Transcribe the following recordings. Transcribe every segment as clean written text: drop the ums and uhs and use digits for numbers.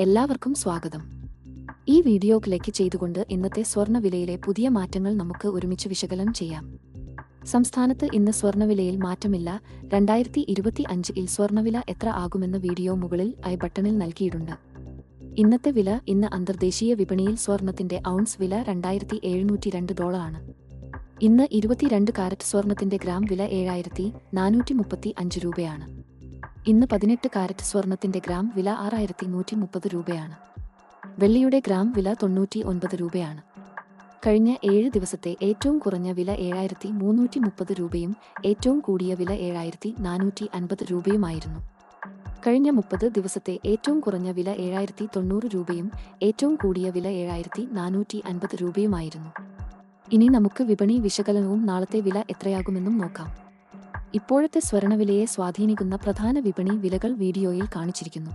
എല്ലാവർക്കും സ്വാഗതം. ഈ വീഡിയോ ക്ലിക്ക് ചെയ്തുകൊണ്ട് ഇന്നത്തെ സ്വർണ്ണവിലയിലെ പുതിയ മാറ്റങ്ങൾ നമുക്ക് ഒരുമിച്ച് വിശകലനം ചെയ്യാം. സംസ്ഥാനത്ത് ഇന്ന് സ്വർണ്ണവിലയിൽ മാറ്റമില്ല. 2025-ൽ സ്വർണ്ണവില എത്ര ആകുമെന്ന് വീഡിയോ മുകളിൽ ഐ ബട്ടണിൽ നൽകിയിട്ടുണ്ട്. ഇന്നത്തെ വില. ഇന്ന് അന്തർദേശീയ വിപണിയിൽ സ്വർണ്ണത്തിന്റെ ഔൺസ് വില $2,702 ആണ്. ഇന്ന് 22 കാരറ്റ് സ്വർണ്ണത്തിന്റെ ഗ്രാം വില 7,435 രൂപയാണ്. ഇന്ന് 18 കാരറ്റ് സ്വർണ്ണത്തിന്റെ ഗ്രാം വില 6,130 രൂപയാണ്. വെള്ളിയുടെ ഗ്രാം വില 99 രൂപയാണ്. കഴിഞ്ഞ 7 ദിവസത്തെ ഏറ്റവും കുറഞ്ഞ വില 7,330 രൂപയും ഏറ്റവും കൂടിയ വില 7,450 രൂപയുമായിരുന്നു. കഴിഞ്ഞ 30 ദിവസത്തെ ഏറ്റവും കുറഞ്ഞ വില 7,090 രൂപയും ഏറ്റവും കൂടിയ വില 7,450 രൂപയുമായിരുന്നു. ഇനി നമുക്ക് വിപണി വിശകലനവും നാളത്തെ വില എത്രയാകുമെന്നും നോക്കാം. ഇപ്പോഴത്തെ സ്വർണ്ണവിലയെ സ്വാധീനിക്കുന്ന പ്രധാന വിപണി വിലകൾ വീഡിയോയിൽ കാണിച്ചിരിക്കുന്നു.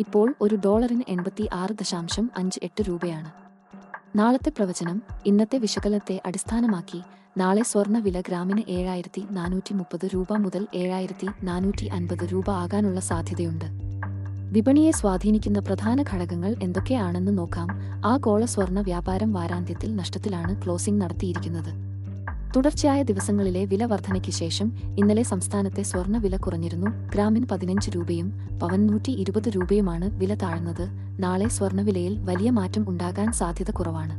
ഇപ്പോൾ ഒരു ഡോളറിന് 86.58 രൂപയാണ്. നാളത്തെ പ്രവചനം. ഇന്നത്തെ വിശകലനത്തെ അടിസ്ഥാനമാക്കി നാളെ സ്വർണ്ണ വില ഗ്രാമിന് 7,430 രൂപ മുതൽ 7,450 രൂപ ആകാനുള്ള സാധ്യതയുണ്ട്. വിപണിയെ സ്വാധീനിക്കുന്ന പ്രധാന ഘടകങ്ങൾ എന്തൊക്കെയാണെന്ന് നോക്കാം. ആഗോള സ്വർണ്ണ വ്യാപാരം വാരാന്ത്യത്തിൽ നഷ്ടത്തിലാണ് ക്ലോസിംഗ് നടത്തിയിരിക്കുന്നത്. തുടർച്ചയായ ദിവസങ്ങളിലെ വില വർധനയ്ക്ക് ശേഷം ഇന്നലെ സംസ്ഥാനത്തെ സ്വർണ്ണ വില കുറഞ്ഞിരുന്നു. ഗ്രാമിന് 15 രൂപയും പവൻ 120 രൂപയുമാണ് വില താഴ്ന്നത്. നാളെ സ്വർണ്ണവിലയിൽ വലിയ മാറ്റം ഉണ്ടാകാൻ സാധ്യത കുറവാണ്.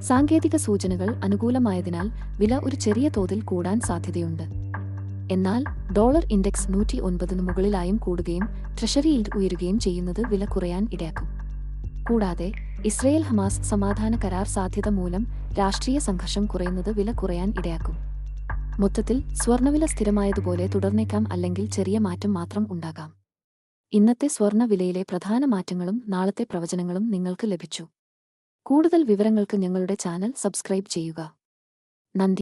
സാങ്കേതിക സൂചനകൾ അനുകൂലമായതിനാൽ വില ഒരു ചെറിയ തോതിൽ കൂടാൻ സാധ്യതയുണ്ട്. എന്നാൽ ഡോളർ ഇൻഡെക്സ് 109 മുകളിലായും കൂടുകയും ട്രഷറി യീൽഡ് ഉയരുകയും ചെയ്യുന്നത് വില കുറയാൻ ഇടയാക്കും. കൂടാതെ ഇസ്രയേൽ ഹമാസ് സമാധാന കരാർ സാധ്യത മൂലം രാഷ്ട്രീയ സംഘർഷം കുറയുന്നത് വില കുറയാൻ ഇടയാക്കും. മൊത്തത്തിൽ സ്വർണ്ണവില സ്ഥിരമായതുപോലെ തുടർന്നേക്കാം, അല്ലെങ്കിൽ ചെറിയ മാറ്റം മാത്രം ഉണ്ടാകാം. ഇന്നത്തെ സ്വർണ്ണ വിലയിലെ പ്രധാന മാറ്റങ്ങളും നാളത്തെ പ്രവചനങ്ങളും നിങ്ങൾക്ക് ലഭിച്ചു. കൂടുതൽ വിവരങ്ങൾക്ക് ഞങ്ങളുടെ ചാനൽ സബ്സ്ക്രൈബ് ചെയ്യുക. നന്ദി.